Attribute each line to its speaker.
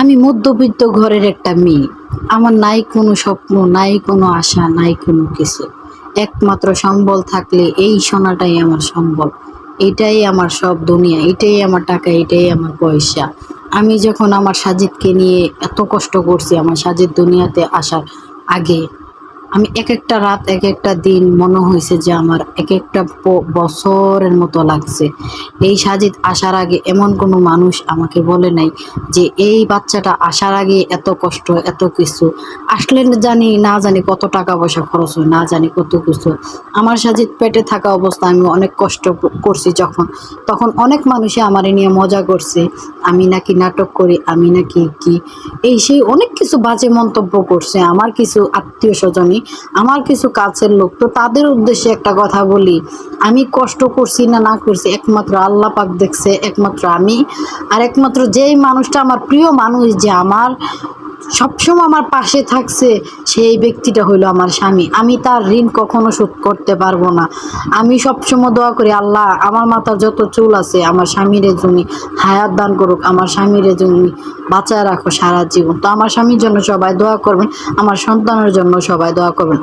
Speaker 1: আমি মধ্যবিত্ত ঘরের একটা মেয়ে। আমার নাই কোনো স্বপ্ন, নাই কোনো আশা, নাই কোনো কিছু। একমাত্র সম্বল থাকলে এই সোনাটাই আমার সম্বল। এটাই আমার সব দুনিয়া, এটাই আমার টাকা, এটাই আমার পয়সা। আমি যখন আমার সাজিদকে নিয়ে এত কষ্ট করছি আমার সাজিদ দুনিয়াতে আসার আগে, আমি একেকটা রাত একেকটা দিন মনে হয়েছে যে আমার একেকটা বছরের মতো লাগছে। এই সাজিদ আসার আগে এমন কোনো মানুষ আমাকে বলে নাই যে এই বাচ্চাটা আসার আগে এত কষ্ট, এত কিছু। আসলে জানি না জানি কত টাকা পয়সা খরচ হয়, না জানি কত কিছু। আমার সাজিদ পেটে থাকা অবস্থায় আমি অনেক কষ্ট করছি যখন, তখন অনেক মানুষই আমারে নিয়ে মজা করছে। আমি নাকি নাটক করি, আমি নাকি কি এই সেই অনেক কিছু বাজে মন্তব্য করছে আমার কিছু আত্মীয়স্বজনই, আমার কিছু কাছের লোক। তো তাদের উদ্দেশ্যে একটা কথা বলি, আমি কষ্ট করছি না না করছি একমাত্র আল্লাহ পাক দেখছে, একমাত্র আমি। আর একমাত্র যেই মানুষটা আমার প্রিয় মানুষ, যে আমার সবসময় আমার পাশে থাকছে, সেই ব্যক্তিটা হইলো আমার স্বামী। আমি তার ঋণ কখনো শোধ করতে পারবো না। আমি সবসময় দোয়া করি, আল্লাহ আমার মাথার যত চুল আছে আমার স্বামীরে তুমি হায়াত দান করুক, আমার স্বামীরে তুমি বাঁচায় রাখো সারা জীবন। তো আমার স্বামীর জন্য সবাই দোয়া করবেন, আমার সন্তানের জন্য সবাই দোয়া করবেন।